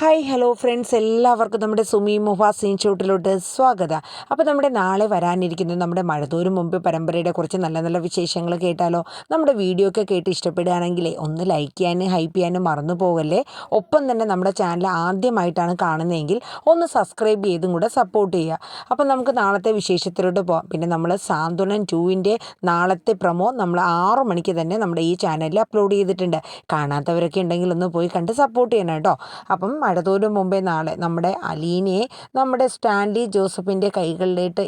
Hi hello friends, എല്ലാവർക്കും നമ്മുടെ Sumi മുഹ scene ഷൂട്ടിലോട്ട് സ്വാഗതം. അപ്പോൾ നമ്മുടെ നാളെ വരാനിരിക്കുന്നത് നമ്മുടെ മഴതോരും മുമ്പ് പരമ്പരയുടെ കുറച്ച് നല്ല നല്ല വിശേഷങ്ങൾ കേട്ടാലോ. നമ്മുടെ വീഡിയോ ഒക്കെ കേട്ട് ഇഷ്ടപ്പെടുകയാണെങ്കിലേ ഒന്ന് ലൈക്ക് ചെയ്യാനും ഹൈപ്പ് ചെയ്യാനും മറന്നു പോകല്ലേ. ഒപ്പം തന്നെ നമ്മുടെ ചാനൽ ആദ്യമായിട്ടാണ് കാണുന്നതെങ്കിൽ ഒന്ന് സബ്സ്ക്രൈബ് ചെയ്തും കൂടെ സപ്പോർട്ട് ചെയ്യുക. അപ്പോൾ നമുക്ക് നാളത്തെ വിശേഷത്തിലോട്ട് പോകാം. പിന്നെ നമ്മൾ സാന്ത്വനം 2ൻ്റെ നാളത്തെ പ്രൊമോ നമ്മൾ 6 മണിക്ക് തന്നെ നമ്മുടെ ഈ ചാനലിൽ അപ്ലോഡ് ചെയ്തിട്ടുണ്ട്. കാണാത്തവരൊക്കെ ഉണ്ടെങ്കിൽ ഒന്ന് പോയി കണ്ട് സപ്പോർട്ട് ചെയ്യണം കേട്ടോ. അപ്പം മഴതോരും മുമ്പേ നാളെ നമ്മുടെ അലീനയെ നമ്മുടെ സ്റ്റാൻലി ജോസഫിൻ്റെ കൈകളിലേക്ക്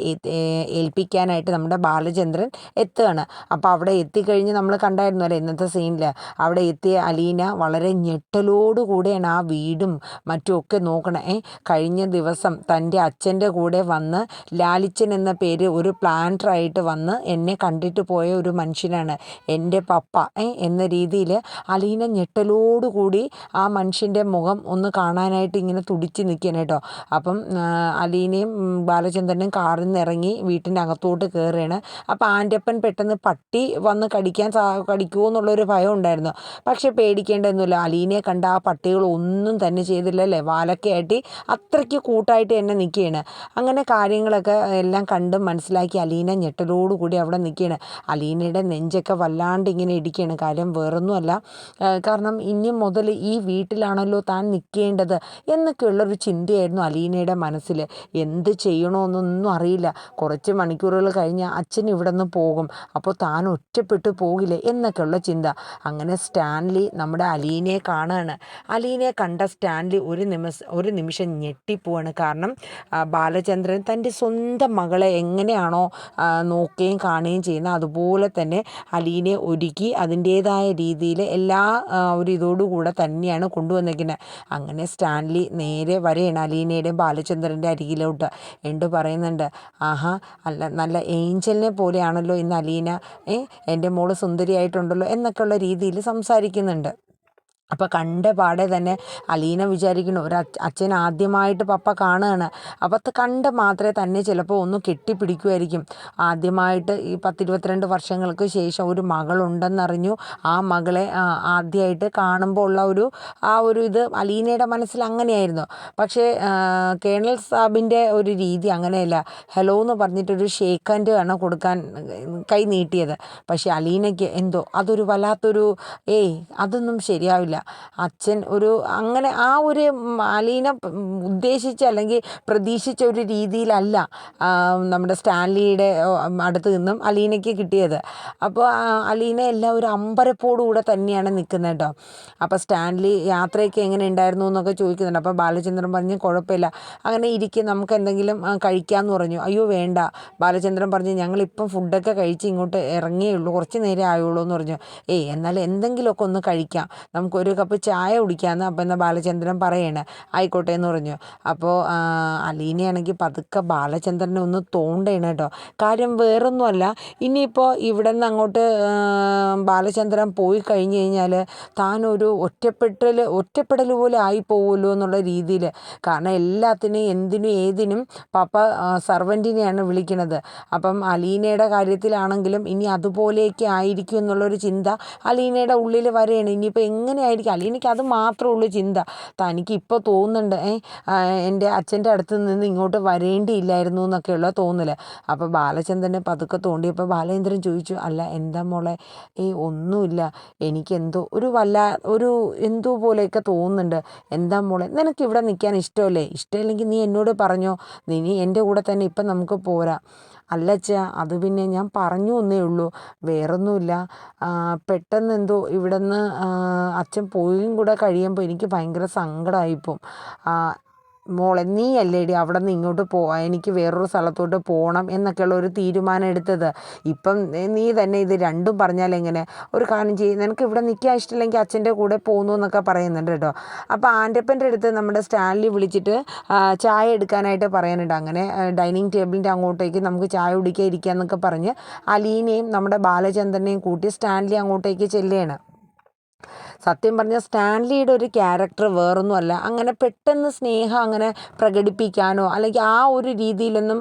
ഏൽപ്പിക്കാനായിട്ട് നമ്മുടെ ബാലചന്ദ്രൻ എത്തുകയാണ്. അപ്പോൾ അവിടെ എത്തിക്കഴിഞ്ഞ് നമ്മൾ കണ്ടായിരുന്നല്ലോ ഇന്നത്തെ സീനിൽ. അവിടെ എത്തിയ അലീന വളരെ ഞെട്ടലോടുകൂടെയാണ് ആ വീടും മറ്റുമൊക്കെ നോക്കണേ. കഴിഞ്ഞ ദിവസം തൻ്റെ അച്ഛൻ്റെ കൂടെ വന്ന് ലാലിച്ചൻ എന്ന പേര് ഒരു പ്ലാന്ററായിട്ട് വന്ന് എന്നെ കണ്ടിട്ട് പോയ ഒരു മനുഷ്യനാണ് എൻ്റെ പപ്പ എന്ന രീതിയിൽ അലീന ഞെട്ടലോടുകൂടി ആ മനുഷ്യൻ്റെ മുഖം ഒന്ന് കാണാനായിട്ട് ഇങ്ങനെ തുടിച്ച് നിൽക്കുകയാണ് കേട്ടോ. അപ്പം അലീനയും ബാലചന്ദ്രനും കാറിൽ നിന്ന് ഇറങ്ങി വീട്ടിൻ്റെ അകത്തോട്ട് കയറുകയാണ്. അപ്പോൾ ആൻ്റപ്പൻ പെട്ടെന്ന് പട്ടി വന്ന് കടിക്കുമോ എന്നുള്ളൊരു ഭയം ഉണ്ടായിരുന്നു. പക്ഷേ പേടിക്കേണ്ടതൊന്നുമില്ല. അലീനയെ കണ്ട ആ പട്ടികൾ ഒന്നും തന്നെ ചെയ്തില്ലല്ലേ. വാലൊക്കെ ആട്ടി അത്രയ്ക്ക് കൂട്ടായിട്ട് തന്നെ നിൽക്കുകയാണ്. അങ്ങനെ കാര്യങ്ങളൊക്കെ എല്ലാം കണ്ട് മനസ്സിലാക്കി അലീന ഞെട്ടലോടുകൂടി അവിടെ നിൽക്കുകയാണ്. അലീനയുടെ നെഞ്ചൊക്കെ വല്ലാണ്ട് ഇങ്ങനെ ഇടിക്കുകയാണ്. കാര്യം വേറൊന്നുമല്ല, കാരണം ഇനി മുതൽ ഈ വീട്ടിലാണല്ലോ താൻ നിൽക്കേണ്ടത് എന്നൊക്കെയുള്ളൊരു ചിന്തയായിരുന്നു അലീനയുടെ മനസ്സിൽ. എന്ത് ചെയ്യണമെന്നൊന്നും അറിയില്ല. കുറച്ച് മണിക്കൂറുകൾ കഴിഞ്ഞ് അച്ഛൻ ഇവിടെ നിന്ന് പോകും. അപ്പോൾ താൻ ഒറ്റപ്പെട്ടു പോകില്ലേ എന്നൊക്കെയുള്ള ചിന്ത. അങ്ങനെ സ്റ്റാൻലി നമ്മുടെ അലീനയെ കാണുകയാണ്. അലീനയെ കണ്ട സ്റ്റാൻലി ഒരു നിമിഷം ഞെട്ടിപ്പോവാണ്. കാരണം ബാലചന്ദ്രൻ തൻ്റെ സ്വന്തം മകളെ എങ്ങനെയാണോ നോക്കുകയും കാണുകയും ചെയ്യുന്നത് അതുപോലെ തന്നെ അലീനയെ ഒരുക്കി അതിൻ്റേതായ രീതിയിൽ എല്ലാ ഒരു ഇതോടുകൂടെ തന്നെയാണ് കൊണ്ടുവന്നിരിക്കുന്നത്. അങ്ങനെ സ്റ്റാൻലി നേരെ വരെയാണ് അലീനയുടെയും ബാലചന്ദ്രൻ്റെ അരികിലോട്ട്. എന്ത് പറയുന്നുണ്ട്, ആഹാ അല്ല നല്ല ഏഞ്ചലിനെ പോലെയാണല്ലോ ഇന്ന് അലീന, എൻ്റെ മോള് സുന്ദരിയായിട്ടുണ്ടല്ലോ എന്നൊക്കെയുള്ള രീതിയിൽ സംസാരിക്കുന്നുണ്ട്. അപ്പോൾ കണ്ട പാടെ തന്നെ അലീന വിചാരിക്കുന്നു അച്ഛൻ ആദ്യമായിട്ട് പപ്പ കാണുകയാണ്. അപ്പോൾ കണ്ട് മാത്രമേ തന്നെ ചിലപ്പോൾ ഒന്ന് കെട്ടിപ്പിടിക്കുമായിരിക്കും. ആദ്യമായിട്ട് ഈ 10-22 വർഷങ്ങൾക്ക് ശേഷം ഒരു മകളുണ്ടെന്നറിഞ്ഞു. ആ മകളെ ആദ്യമായിട്ട് കാണുമ്പോൾ ഉള്ള ഒരു ഇത് അലീനയുടെ മനസ്സിൽ അങ്ങനെയായിരുന്നു. പക്ഷേ കേണൽ സാബിൻ്റെ ഒരു രീതി അങ്ങനെയല്ല. ഹലോ എന്ന് പറഞ്ഞിട്ടൊരു ഷേക്ക് ഹാൻഡ് ആണ് കൊടുക്കാൻ കൈ നീട്ടിയത്. പക്ഷേ അലീനയ്ക്ക് എന്തോ അതൊരു വല്ലാത്തൊരു അതൊന്നും ശരിയാവില്ല. അച്ഛൻ അങ്ങനെ ആ ഒരു അലീന ഉദ്ദേശിച്ച അല്ലെങ്കിൽ പ്രതീക്ഷിച്ച ഒരു രീതിയിലല്ല നമ്മുടെ സ്റ്റാൻലിയുടെ അടുത്ത് നിന്നും അലീനയ്ക്ക് കിട്ടിയത്. അപ്പോൾ അലീന എല്ലാം ഒരു അമ്പരപ്പോടുകൂടെ തന്നെയാണ് നിൽക്കുന്നത് കേട്ടോ. അപ്പോൾ സ്റ്റാൻലി യാത്രയൊക്കെ എങ്ങനെ ഉണ്ടായിരുന്നു എന്നൊക്കെ ചോദിക്കുന്നുണ്ട്. അപ്പോൾ ബാലചന്ദ്രൻ പറഞ്ഞു കുഴപ്പമില്ല, അങ്ങനെ ഇരിക്കും, നമുക്ക് എന്തെങ്കിലും കഴിക്കാമെന്ന് പറഞ്ഞു. അയ്യോ വേണ്ട, ബാലചന്ദ്രൻ പറഞ്ഞു ഞങ്ങളിപ്പം ഫുഡൊക്കെ കഴിച്ച് ഇങ്ങോട്ട് ഇറങ്ങിയേ ഉള്ളൂ, കുറച്ച് നേരം ആയുള്ളൂ എന്ന് പറഞ്ഞു. എന്നാൽ എന്തെങ്കിലുമൊക്കെ ഒന്ന് കഴിക്കാം, നമുക്കൊരു കപ്പ് ചായ കുടിക്കാമെന്ന്. അപ്പോൾ എന്നാൽ ബാലചന്ദ്രൻ പറയണേ ആയിക്കോട്ടെ എന്ന് പറഞ്ഞു. അപ്പോൾ അലീനയാണെങ്കിൽ പതുക്കെ ബാലചന്ദ്രനെ ഒന്ന് തോണ്ടണം കേട്ടോ. കാര്യം വേറൊന്നുമല്ല, ഇനിയിപ്പോൾ ഇവിടെ നിന്ന് അങ്ങോട്ട് ബാലചന്ദ്രൻ പോയി കഴിഞ്ഞ് കഴിഞ്ഞാൽ താനൊരു ഒറ്റപ്പെടൽ പോലെ ആയിപ്പോവുമല്ലോ എന്നുള്ള രീതിയിൽ. കാരണം എല്ലാത്തിനും എന്തിനും ഏതിനും പപ്പ സർവൻറ്റിനെയാണ് വിളിക്കുന്നത്. അപ്പം അലീനയുടെ കാര്യത്തിലാണെങ്കിലും ഇനി അതുപോലെയൊക്കെ ആയിരിക്കും എന്നുള്ളൊരു ചിന്ത അലീനയുടെ ഉള്ളിൽ വരെയാണ്. ഇനിയിപ്പോൾ എങ്ങനെയായിരിക്കും അലീനയ്ക്ക് അത് മാത്രമേ ഉള്ളൂ ചിന്ത. തനിക്ക് ഇപ്പോൾ തോന്നുന്നുണ്ട് എൻ്റെ അച്ഛൻ്റെ അടുത്ത് നിന്ന് ഇങ്ങോട്ട് വരേണ്ടിയില്ലായിരുന്നു എന്നൊക്കെയുള്ള തോന്നൽ. അപ്പോൾ ബാലചന്ദ്രനെ പതുക്കെ തോണ്ടിയപ്പോൾ ബാലചന്ദ്രൻ ചോദിച്ചു, അല്ല എന്താ മോളെ? ഒന്നുമില്ല, എനിക്കെന്തോ ഒരു എന്തോ പോലെയൊക്കെ തോന്നുന്നുണ്ട്. എന്താ മോളെ, നിനക്ക് ഇവിടെ നിൽക്കാൻ ഇഷ്ടമല്ലേ? ഇഷ്ടമില്ലെങ്കിൽ നീ എന്നോട് പറഞ്ഞോ, നീ എൻ്റെ കൂടെ തന്നെ ഇപ്പം നമുക്ക് പോരാ. അല്ലച്ചാ, അത് പിന്നെ ഞാൻ പറഞ്ഞു എന്നേ ഉള്ളൂ, വേറൊന്നുമില്ല. പെട്ടെന്ന് എന്തോ ഇവിടെ നിന്ന് അച്ഛൻ പോയും കൂടെ കഴിയുമ്പോൾ എനിക്ക് ഭയങ്കര സങ്കടമായിപ്പോവും. മോളെ നീ അല്ലേടി അവിടെ നിന്ന് ഇങ്ങോട്ട് എനിക്ക് വേറൊരു സ്ഥലത്തോട്ട് പോകണം എന്നൊക്കെയുള്ള ഒരു തീരുമാനം എടുത്തത്. ഇപ്പം നീ തന്നെ ഇത് രണ്ടും പറഞ്ഞാൽ എങ്ങനെ? ഒരു കാര്യം ചെയ്യും, നിനക്ക് ഇവിടെ നിൽക്കാൻ ഇഷ്ടമില്ലെങ്കിൽ അച്ഛൻ്റെ കൂടെ പോകുന്നു എന്നൊക്കെ പറയുന്നുണ്ട് കേട്ടോ. അപ്പോൾ ആൻ്റപ്പൻ്റെ അടുത്ത് നമ്മുടെ സ്റ്റാൻലി വിളിച്ചിട്ട് ചായ എടുക്കാനായിട്ട് പറയാനുണ്ട്. അങ്ങനെ ഡൈനിങ് ടേബിളിൻ്റെ അങ്ങോട്ടേക്ക് നമുക്ക് ചായ കുടിക്കാൻ ഇരിക്കുക എന്നൊക്കെ പറഞ്ഞ് അലീനയും നമ്മുടെ ബാലചന്ദ്രനെയും കൂട്ടി സ്റ്റാൻലി അങ്ങോട്ടേക്ക് ചെല്ലുകയാണ്. സത്യം പറഞ്ഞാൽ സ്റ്റാൻലിയുടെ ഒരു ക്യാരക്ടർ വേറൊന്നുമല്ല, അങ്ങനെ പെട്ടെന്ന് സ്നേഹം അങ്ങനെ പ്രകടിപ്പിക്കാനോ അല്ലെങ്കിൽ ആ ഒരു രീതിയിലൊന്നും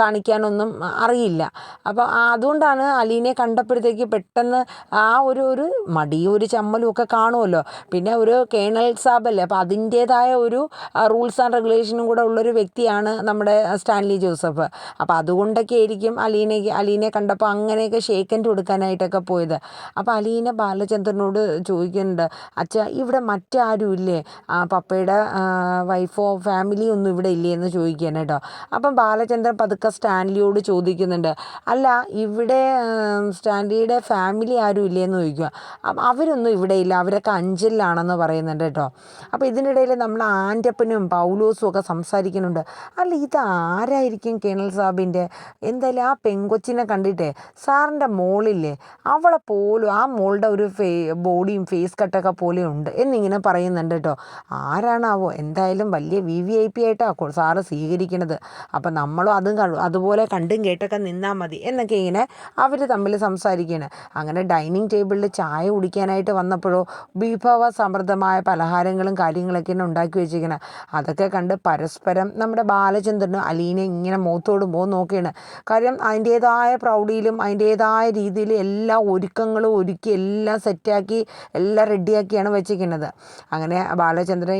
കാണിക്കാനൊന്നും അറിയില്ല. അപ്പോൾ അതുകൊണ്ടാണ് അലീനെ കണ്ടപ്പോഴത്തേക്ക് പെട്ടെന്ന് ആ ഒരു മടിയും ഒരു ചമ്മലും ഒക്കെ കാണുമല്ലോ. പിന്നെ ഒരു കേണൽ സാബല്ലേ, അപ്പോൾ അതിൻ്റേതായ ഒരു റൂൾസ് ആൻഡ് റെഗുലേഷനും കൂടെ ഉള്ളൊരു വ്യക്തിയാണ് നമ്മുടെ സ്റ്റാൻലി ജോസഫ്. അപ്പോൾ അതുകൊണ്ടൊക്കെ ആയിരിക്കും അലീനെ കണ്ടപ്പോൾ അങ്ങനെയൊക്കെ ഷേക്കൻഡ് കൊടുക്കാനായിട്ടൊക്കെ പോയത്. അപ്പോൾ അലീന ബാലചന്ദ്രനോട് ചോദിക്കുന്നുണ്ട്, അച്ഛാ ഇവിടെ മറ്റാരും ഇല്ലേ, പപ്പയുടെ വൈഫോ ഫാമിലിയോ ഒന്നും ഇവിടെ ഇല്ലേ എന്ന് ചോദിക്കാൻ കേട്ടോ. അപ്പം ബാലചന്ദ്രൻ പതുക്കെ സ്റ്റാൻലിയോട് ചോദിക്കുന്നുണ്ട്, അല്ല ഇവിടെ സ്റ്റാൻലിയുടെ ഫാമിലി ആരും ഇല്ലേന്ന് ചോദിക്കുക. അപ്പം അവരൊന്നും ഇവിടെ ഇല്ല, അവരൊക്കെ അഞ്ചലിലാണെന്ന് പറയുന്നുണ്ട് കേട്ടോ. അപ്പോൾ ഇതിനിടയിൽ നമ്മൾ ആൻ്റപ്പനും പൗലോസും ഒക്കെ സംസാരിക്കുന്നുണ്ട്. അല്ല ഇത് ആരായിരിക്കും കേണൽ സാബിൻ്റെ? എന്തായാലും ആ പെങ്കൊച്ചിനെ കണ്ടിട്ടേ സാറിൻ്റെ മോളില്ലേ അവളെ പോലും ആ മോളുടെ ഒരു ബോഡിയും ഫേസ് കട്ടൊക്കെ പോലെ ഉണ്ട് എന്നിങ്ങനെ പറയുന്നുണ്ട് കേട്ടോ. ആരാണാവോ, എന്തായാലും വലിയ VIP ആയിട്ടാണ് സാറ് സ്വീകരിക്കണത്. അപ്പം നമ്മളും അതുപോലെ കണ്ടും കേട്ടൊക്കെ നിന്നാൽ മതി എന്നൊക്കെ ഇങ്ങനെ അവർ തമ്മിൽ സംസാരിക്കുകയാണ്. അങ്ങനെ ഡൈനിങ് ടേബിളിൽ ചായ കുടിക്കാനായിട്ട് വന്നപ്പോഴോ വിഭവ സമൃദ്ധമായ പലഹാരങ്ങളും കാര്യങ്ങളൊക്കെയാണ് ഉണ്ടാക്കി വെച്ചിരിക്കുന്നത്. അതൊക്കെ കണ്ട് പരസ്പരം നമ്മുടെ ബാലചന്ദ്രനും അലീനെ ഇങ്ങനെ മുഖത്തോട് മുഖം നോക്കുകയാണ്. കാര്യം അതിൻ്റേതായ പ്രൗഢിയിലും അതിൻ്റേതായ രീതിയിൽ എല്ലാ ഒരുക്കങ്ങളും ഒരുക്കി എല്ലാം സെറ്റാക്കി എല്ലാം റെഡിയാക്കിയാണ് വെച്ചിരിക്കുന്നത്. അങ്ങനെ ബാലചന്ദ്രൻ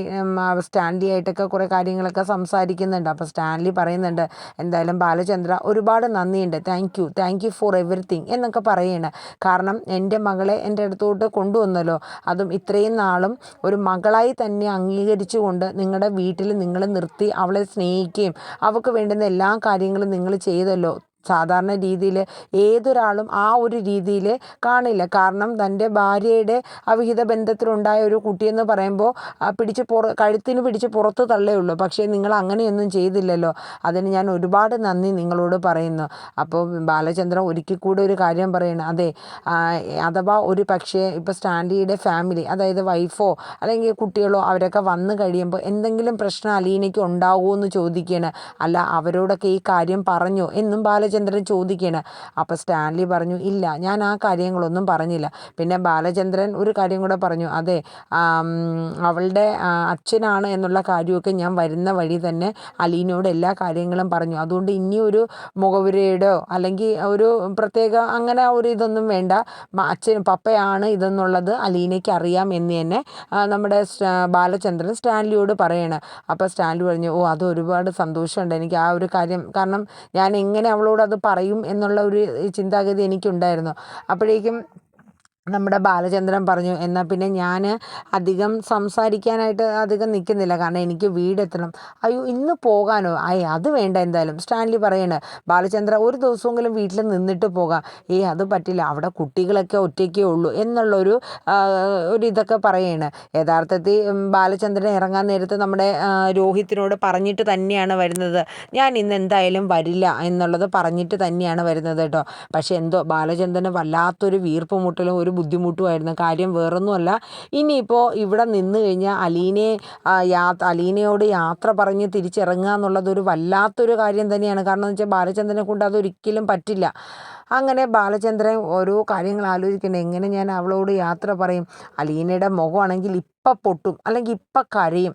സ്റ്റാൻലി ആയിട്ടൊക്കെ കുറേ കാര്യങ്ങളൊക്കെ സംസാരിക്കുന്നുണ്ട്. അപ്പോൾ സ്റ്റാൻലി പറയുന്നുണ്ട്, എന്തായാലും ബാലചന്ദ്ര ഒരുപാട് നന്ദിയുണ്ട്, താങ്ക് യു ഫോർ എവറിത്തിങ് എന്നൊക്കെ പറയണേ. കാരണം എൻ്റെ മകളെ എൻ്റെ അടുത്തോട്ട് കൊണ്ടുവന്നല്ലോ, അതും ഇത്രയും നാളും ഒരു മകളായി തന്നെ അംഗീകരിച്ചുകൊണ്ട് നിങ്ങളുടെ വീട്ടിൽ നിങ്ങൾ നിർത്തി അവളെ സ്നേഹിക്കുകയും അവൾക്ക് വേണ്ടുന്ന എല്ലാ കാര്യങ്ങളും നിങ്ങൾ ചെയ്തല്ലോ. സാധാരണ രീതിയിൽ ഏതൊരാളും ആ ഒരു രീതിയിൽ കാണില്ല. കാരണം തൻ്റെ ഭാര്യയുടെ അവിഹിത ബന്ധത്തിലുണ്ടായ ഒരു കുട്ടിയെന്ന് പറയുമ്പോൾ കഴുത്തിന് പിടിച്ച് പുറത്ത് തള്ളേ. പക്ഷേ നിങ്ങൾ അങ്ങനെയൊന്നും ചെയ്തില്ലല്ലോ, അതിന് ഞാൻ ഒരുപാട് നന്ദി നിങ്ങളോട് പറയുന്നു. അപ്പോൾ ബാലചന്ദ്രൻ ഒരിക്കൽ കൂടെ ഒരു കാര്യം പറയണം, അതെ അഥവാ ഒരു പക്ഷേ ഇപ്പോൾ സ്റ്റാൻലിയുടെ ഫാമിലി, അതായത് വൈഫോ അല്ലെങ്കിൽ കുട്ടികളോ അവരൊക്കെ വന്നു കഴിയുമ്പോൾ എന്തെങ്കിലും പ്രശ്നം അലീനയ്ക്ക് ഉണ്ടാവുമോ എന്ന് ചോദിക്കുകയാണ്. അല്ല അവരോടൊക്കെ ഈ കാര്യം പറഞ്ഞോ എന്നും ബാലചന്ദ്രൻ ചോദിക്കുകയാണ്. അപ്പോൾ സ്റ്റാൻലി പറഞ്ഞു, ഇല്ല ഞാൻ ആ കാര്യങ്ങളൊന്നും പറഞ്ഞില്ല. പിന്നെ ബാലചന്ദ്രൻ ഒരു കാര്യം കൂടെ പറഞ്ഞു, അതെ അവളുടെ അച്ഛനാണ് എന്നുള്ള കാര്യമൊക്കെ ഞാൻ വരുന്ന വഴി തന്നെ അലീനയോട് എല്ലാ കാര്യങ്ങളും പറഞ്ഞു. അതുകൊണ്ട് ഇനിയൊരു മുഖവുരയുടെയോ അല്ലെങ്കിൽ ഒരു പ്രത്യേക അങ്ങനെ ഒരു ഇതൊന്നും വേണ്ട, പപ്പയാണ് ഇതെന്നുള്ളത് അലീനയ്ക്ക് അറിയാം എന്ന് തന്നെ നമ്മുടെ ബാലചന്ദ്രൻ സ്റ്റാൻലിയോട് പറയണം. അപ്പോൾ സ്റ്റാൻലി പറഞ്ഞു, അത് ഒരുപാട് സന്തോഷമുണ്ട് എനിക്ക് ആ ഒരു കാര്യം, കാരണം ഞാൻ എങ്ങനെ അവളോട് അത് പറയും എന്നുള്ള ഒരു ചിന്താഗതി എനിക്കുണ്ടായിരുന്നു. അപ്പോഴേക്കും നമ്മുടെ ബാലചന്ദ്രൻ പറഞ്ഞു, എന്നാൽ പിന്നെ ഞാൻ അധികം സംസാരിക്കാനായിട്ട് അധികം നിൽക്കുന്നില്ല, കാരണം എനിക്ക് വീടെത്തണം. അയ്യോ ഇന്ന് പോകാനോ? അത് വേണ്ട. എന്തായാലും സ്റ്റാൻലി പറയണേ, ബാലചന്ദ്ര ഒരു ദിവസമെങ്കിലും വീട്ടിൽ നിന്നിട്ട് പോകാം. അത് പറ്റില്ല, അവിടെ കുട്ടികളൊക്കെ ഒറ്റയ്ക്കേ ഉള്ളൂ എന്നുള്ളൊരു ഇതൊക്കെ പറയണേ. യഥാർത്ഥത്തിൽ ബാലചന്ദ്രൻ ഇറങ്ങാൻ നേരത്ത് നമ്മുടെ രോഹിത്തിനോട് പറഞ്ഞിട്ട് തന്നെയാണ് വരുന്നത്, ഞാൻ ഇന്ന് എന്തായാലും വരില്ല എന്നുള്ളത് പറഞ്ഞിട്ട് തന്നെയാണ് വരുന്നത് കേട്ടോ. പക്ഷെ എന്തോ ബാലചന്ദ്രന് വല്ലാത്തൊരു വീർപ്പ് മുട്ടലും ഒരു ബുദ്ധിമുട്ടുമായിരുന്നു. കാര്യം വേറൊന്നുമല്ല, ഇനിയിപ്പോൾ ഇവിടെ നിന്ന് കഴിഞ്ഞാൽ അലീനയോട് യാത്ര പറഞ്ഞ് തിരിച്ചിറങ്ങുക എന്നുള്ളതൊരു വല്ലാത്തൊരു കാര്യം തന്നെയാണ്. കാരണം എന്ന് വെച്ചാൽ ബാലചന്ദ്രനെ കൊണ്ട് അതൊരിക്കലും പറ്റില്ല. അങ്ങനെ ബാലചന്ദ്രൻ ഓരോ കാര്യങ്ങൾ ആലോചിക്കണം, എങ്ങനെ ഞാൻ അവളോട് യാത്ര പറയും, അലീനയുടെ മുഖമാണെങ്കിൽ ഇപ്പം പൊട്ടും അല്ലെങ്കിൽ ഇപ്പം കരയും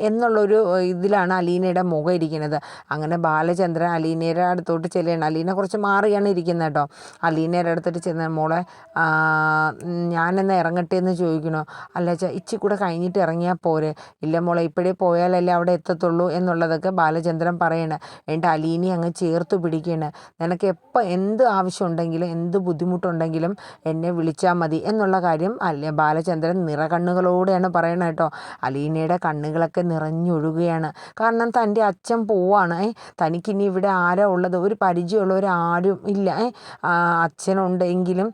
എന്നുള്ളൊരു ഇതിലാണ് അലീനയുടെ മുഖം ഇരിക്കുന്നത്. അങ്ങനെ ബാലചന്ദ്രൻ അലീനയുടെ അടുത്തോട്ട് ചെല്ലുകയാണ്. അലീന കുറച്ച് മാറിയാണ് ഇരിക്കുന്നത് കേട്ടോ. അലീനയുടെ അടുത്തോട്ട് ചെന്ന, മോളെ ഞാനെന്ന് ഇറങ്ങട്ടെ എന്ന് ചോദിക്കണോ? അല്ല ഇച്ചി കൂടെ കഴിഞ്ഞിട്ട് ഇറങ്ങിയാൽ പോരെ? ഇല്ല മോളെ, ഇപ്പോഴേ പോയാലല്ലേ അവിടെ എത്തത്തുള്ളൂ എന്നുള്ളതൊക്കെ ബാലചന്ദ്രൻ പറയണേ. എൻ്റെ അലീനെ അങ്ങ് ചേർത്ത് പിടിക്കുകയാണ്. നിനക്ക് എപ്പോൾ എന്ത് ആവശ്യമുണ്ടെങ്കിലും എന്ത് ബുദ്ധിമുട്ടുണ്ടെങ്കിലും എന്നെ വിളിച്ചാൽ മതി എന്നുള്ള കാര്യം ബാലചന്ദ്രൻ നിറകണ്ണുകളോടെയാണ് പറയണത് കേട്ടോ. അലീനയുടെ കണ്ണുകളൊക്കെ നിറഞ്ഞൊഴുകുകയാണ്. കാരണം തൻ്റെ അച്ഛൻ പോവാണ്. തനിക്കിനി ഇവിടെ ആരാ ഉള്ളത്? ഒരു പരിചയമുള്ളവരാരും ഇല്ല. അച്ഛനുണ്ടെങ്കിലും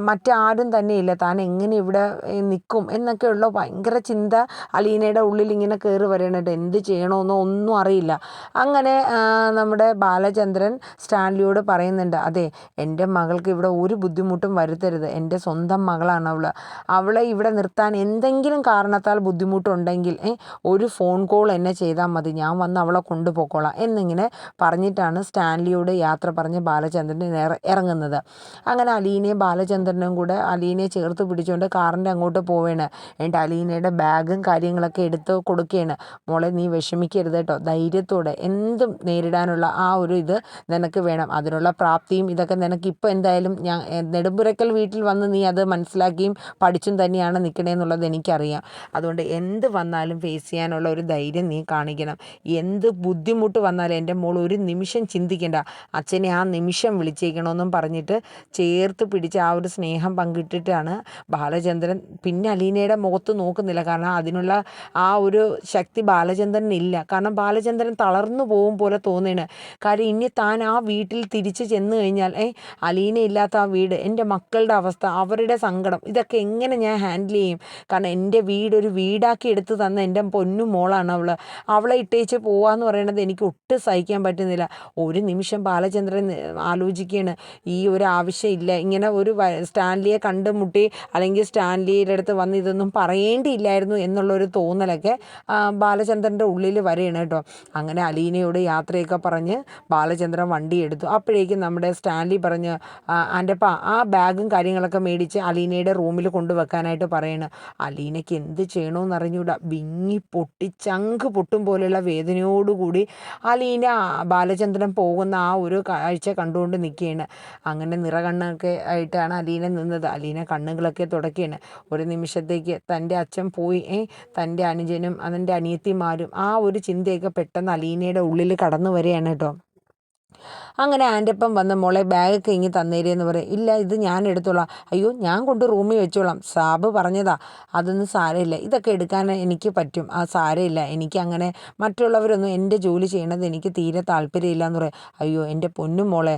മറ്റാരും തന്നെ ഇല്ല. താൻ എങ്ങനെ ഇവിടെ നിൽക്കും എന്നൊക്കെയുള്ള ഭയങ്കര ചിന്ത അലീനയുടെ ഉള്ളിൽ ഇങ്ങനെ കയറി വരണുണ്ട്. എന്ത് ചെയ്യണമെന്നോ ഒന്നും അറിയില്ല. അങ്ങനെ നമ്മുടെ ബാലചന്ദ്രൻ സ്റ്റാൻലിയോട് പറയുന്നുണ്ട്, അതെ എൻ്റെ മകൾക്ക് ഇവിടെ ഒരു ബുദ്ധിമുട്ടും വരുത്തരുത്. എൻ്റെ സ്വന്തം മകളാണ് അവളെ ഇവിടെ നിർത്താൻ എന്തെങ്കിലും കാരണത്താൽ ബുദ്ധിമുട്ടുണ്ടെങ്കിൽ ഒരു ഫോൺ കോൾ എന്നെ ചെയ്താൽ മതി, ഞാൻ വന്ന് അവളെ കൊണ്ടുപോയിക്കോളാം എന്നിങ്ങനെ പറഞ്ഞിട്ടാണ് സ്റ്റാൻലിയോട് യാത്ര പറഞ്ഞ് ബാലചന്ദ്രൻ ഇറങ്ങുന്നത്. അങ്ങനെ അലീനയും ബാലചന്ദ്രനും കൂടെ അലീനയെ ചേർത്ത് പിടിച്ചുകൊണ്ട് കാറിൻ്റെ അങ്ങോട്ട് പോവുകയാണ്. എന്നിട്ട് അലീനയുടെ ബാഗും കാര്യങ്ങളൊക്കെ എടുത്ത് കൊടുക്കുകയാണ്. മോളെ, നീ വിഷമിക്കരുത് കേട്ടോ, ധൈര്യത്തോടെ എന്തും നേരിടാനുള്ള ആ ഒരു ഇത് നിനക്ക് വേണം, അതിനുള്ള പ്രാപ്തിയും ഇതൊക്കെ നിനക്ക് ഇപ്പോൾ എന്തായാലും ഞാൻ നെടുമ്പുരക്കൽ വീട്ടിൽ വന്ന് നീ അത് മനസ്സിലാക്കിയും പഠിച്ചും തന്നെയാണ് നിൽക്കണേന്നുള്ളത് എനിക്കറിയാം. അതുകൊണ്ട് എന്ത് വന്നാലും ഫേസ് ചെയ്യാനുള്ള ഒരു ധൈര്യം നീ കാണിക്കണം. എന്ത് ബുദ്ധിമുട്ട് വന്നാലും എൻ്റെ മോൾ ഒരു നിമിഷം ചിന്തിക്കേണ്ട, അച്ഛനെ ആ നിമിഷം വിളിച്ചേക്കണമെന്നും പറഞ്ഞിട്ട് ചേർത്ത് പിടിച്ച് ആ ഒരു സ്നേഹം പങ്കിട്ടിട്ടാണ് ബാലചന്ദ്രൻ. പിന്നെ അലീനയുടെ മുഖത്ത് നോക്കുന്നില്ല, കാരണം അതിനുള്ള ആ ഒരു ശക്തി ബാലചന്ദ്രനില്ല. കാരണം ബാലചന്ദ്രൻ തളർന്നു പോകും പോലെ തോന്നുകയാണ്. കാര്യം ഇനി താൻ ആ വീട്ടിൽ തിരിച്ച് ചെന്ന് കഴിഞ്ഞാൽ അലീന ഇല്ലാത്ത ആ വീട്, എൻ്റെ മക്കളുടെ അവസ്ഥ, അവരുടെ സങ്കടം, ഇതൊക്കെ എങ്ങനെ ഞാൻ ഹാൻഡിൽ ചെയ്യും? കാരണം എൻ്റെ വീടൊരു വീടാക്കി എടുത്ത് തന്ന എൻ്റെ പൊന്നു മോളാണ് അവളെ ഇട്ടേച്ച് പോവാന്ന് പറയുന്നത് എനിക്ക് ഒട്ടും സഹിക്കാൻ പറ്റുന്നില്ല. ഒരു നിമിഷം ബാലചന്ദ്രൻ ആലോചിക്കുകയാണ്, ഈ ഒരു ആവശ്യമില്ല, ഇങ്ങനെ ഒരു സ്റ്റാൻലിയെ കണ്ടുമുട്ടി അല്ലെങ്കിൽ സ്റ്റാൻലിയുടെ അടുത്ത് വന്ന് ഇതൊന്നും പറയേണ്ടിയില്ലായിരുന്നു എന്നുള്ളൊരു തോന്നലൊക്കെ ബാലചന്ദ്രൻ്റെ ഉള്ളിൽ വരെയാണ് കേട്ടോ. അങ്ങനെ അലീനയോട് യാത്രയൊക്കെ പറഞ്ഞ് ബാലചന്ദ്രൻ വണ്ടി എടുത്തു. അപ്പോഴേക്കും നമ്മുടെ സ്റ്റാൻലി പറഞ്ഞ് ആൻ്റെപ്പാ ആ ബാഗും കാര്യങ്ങളൊക്കെ മേടിച്ച് അലീനയുടെ റൂമിൽ കൊണ്ടുവെക്കാനായിട്ട് പറയണം. അലീനയ്ക്ക് എന്ത് ചെയ്യണമെന്ന് അറിഞ്ഞൂടാ, വിങ്ങി പൊട്ടി ചങ്ക് പൊട്ടും പോലെയുള്ള വേദനയോടുകൂടി അലീന ബാലചന്ദ്രൻ പോകുന്ന ആ ഒരു കാഴ്ച കണ്ടുകൊണ്ട് നിൽക്കുകയാണ്. അങ്ങനെ നിറകണ്ണൊക്കെ ആയിട്ടാണ് അലീന നിന്നത്. അലീന കണ്ണുകളൊക്കെ തുടക്കുകയാണ്. ഒരു നിമിഷത്തേക്ക് തൻ്റെ അച്ഛൻ പോയി, തൻ്റെ അനുജനും അതിൻ്റെ അനിയത്തിമാരും, ആ ഒരു ചിന്തയൊക്കെ പെട്ടെന്ന് അലീനയുടെ ഉള്ളിൽ കടന്നു വരികയാണ് കേട്ടോ. അങ്ങനെ ആൻ്റപ്പം വന്ന് മോളെ ബാഗൊക്കെ ഇങ്ങ് തന്നേരെന്ന് പറയും. ഇല്ല, ഇത് ഞാൻ എടുത്തോളാം. അയ്യോ, ഞാൻ കൊണ്ട് റൂമിൽ വെച്ചോളാം, സാബ് പറഞ്ഞതാ, അതൊന്നും സാരമില്ല, ഇതൊക്കെ എടുക്കാൻ എനിക്ക് പറ്റും, ആ സാരമില്ല, എനിക്കങ്ങനെ മറ്റുള്ളവരൊന്നും എൻ്റെ ജോലി ചെയ്യണത് എനിക്ക് തീരെ താല്പര്യമില്ല എന്ന് പറയും. അയ്യോ എൻ്റെ പൊന്നും മോളെ,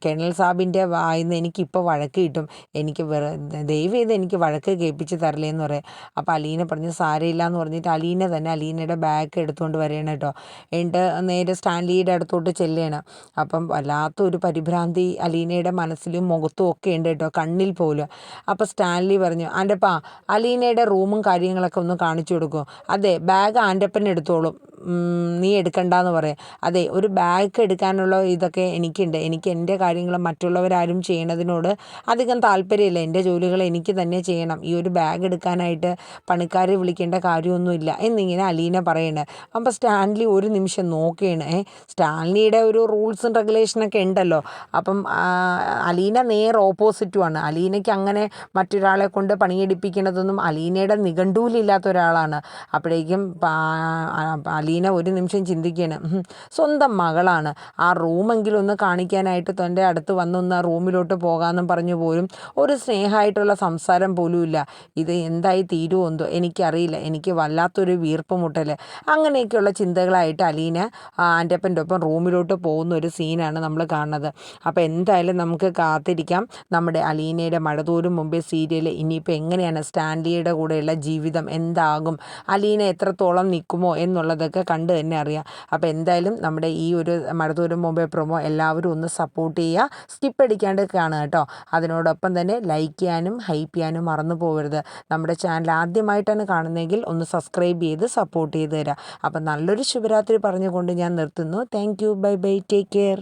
കേണൽ സാബിൻ്റെ വായിന്ന് എനിക്കിപ്പോൾ വഴക്ക് കിട്ടും, എനിക്ക് ദയവ് ചെയ്ത് എനിക്ക് വഴക്ക് കേൾപ്പിച്ച് തരലേ എന്ന് പറയും. അപ്പോൾ അലീന പറഞ്ഞ് സാരമില്ല എന്ന് പറഞ്ഞിട്ട് അലീന തന്നെ അലീനയുടെ ബാഗ് എടുത്തുകൊണ്ട് വരികയാണ് കേട്ടോ. എന്നിട്ട് നേരെ സ്റ്റാൻലിയുടെ അടുത്തോട്ട് ചെല്ലുകയാണ്. അപ്പം വല്ലാത്തൊരു പരിഭ്രാന്തി അലീനയുടെ മനസ്സിലും മുഖത്തും ഒക്കെ ഉണ്ട് കേട്ടോ, കണ്ണിൽ പോലും. അപ്പോൾ സ്റ്റാൻലി പറഞ്ഞു, ആൻ്റപ്പാ അലീനയുടെ റൂമും കാര്യങ്ങളൊക്കെ ഒന്ന് കാണിച്ചു കൊടുക്കും. അതെ, ബാഗ് ആൻ്റപ്പൻ എടുത്തോളും, നീ എടുക്കണ്ടെന്ന് പറയാം. അതെ, ഒരു ബാഗ് എടുക്കാനുള്ള ഇതൊക്കെ എനിക്കുണ്ട്, എനിക്ക് എൻ്റെ കാര്യങ്ങൾ മറ്റുള്ളവരാരും ചെയ്യണതിനോട് അധികം താല്പര്യമില്ല, എൻ്റെ ജോലികൾ എനിക്ക് തന്നെ ചെയ്യണം, ഈ ഒരു ബാഗ് എടുക്കാനായിട്ട് പണിക്കാരെ വിളിക്കേണ്ട കാര്യമൊന്നുമില്ല എന്നിങ്ങനെ അലീന പറയുന്നത്. അപ്പോൾ സ്റ്റാൻലി ഒരു നിമിഷം നോക്കുകയാണ്. സ്റ്റാൻലിയുടെ ഒരു റൂൾസും റെഗുലേഷനൊക്കെ ഉണ്ടല്ലോ. അപ്പം അലീന നേർ ഓപ്പോസിറ്റുമാണ്. അലീനയ്ക്ക് അങ്ങനെ മറ്റൊരാളെ കൊണ്ട് പണിയെടുപ്പിക്കുന്നതൊന്നും അലീനയുടെ നിഘണ്ടുവിലില്ലാത്ത ഒരാളാണ്. അപ്പോഴേക്കും അലീന ഒരു നിമിഷം ചിന്തിക്കുകയാണ്, സ്വന്തം മകളാണ്, ആ റൂമെങ്കിലും ഒന്ന് കാണിക്കാനായിട്ട് തൻ്റെ അടുത്ത് വന്നൊന്ന് ആ റൂമിലോട്ട് പോകാമെന്നും പറഞ്ഞു പോലും ഒരു സ്നേഹമായിട്ടുള്ള സംസാരം പോലും ഇല്ല. ഇത് എന്തായി തീരുമെന്തോ എനിക്കറിയില്ല, എനിക്ക് വല്ലാത്തൊരു വീർപ്പ് മുട്ടൽ, അങ്ങനെയൊക്കെയുള്ള ചിന്തകളായിട്ട് അലീന ആൻ്റപ്പൻ്റെ ഒപ്പം റൂമിലോട്ട് പോകുന്ന ഒരു സീനാണ് നമ്മൾ കാണുന്നത്. അപ്പോൾ എന്തായാലും നമുക്ക് കാത്തിരിക്കാം നമ്മുടെ അലീനയുടെ മഴതോരും മുമ്പേ സീരിയൽ ഇനിയിപ്പോൾ എങ്ങനെയാണ് സ്റ്റാൻലിയുടെ കൂടെയുള്ള ജീവിതം എന്താകും, അലീന എത്രത്തോളം നിൽക്കുമോ എന്നുള്ളതൊക്കെ കണ്ട് തന്നെ അറിയാം. അപ്പോൾ എന്തായാലും നമ്മുടെ ഈ ഒരു മഴതോരും മുമ്പേ പ്രൊമോ എല്ലാവരും ഒന്ന് സപ്പോർട്ട് ചെയ്യുക, സ്കിപ്പ് അടിക്കാണ്ട് കാണുക കേട്ടോ. അതിനോടൊപ്പം തന്നെ ലൈക്ക് ചെയ്യാനും ഹൈപ്പ് ചെയ്യാനും മറന്നു പോകരുത്. നമ്മുടെ ചാനൽ ആദ്യമായിട്ടാണ് കാണുന്നതെങ്കിൽ ഒന്ന് സബ്സ്ക്രൈബ് ചെയ്ത് സപ്പോർട്ട് ചെയ്ത് തരാം. അപ്പം നല്ലൊരു ശുഭരാത്രി പറഞ്ഞുകൊണ്ട് ഞാൻ നിർത്തുന്നു. Thank you, bye bye, take care.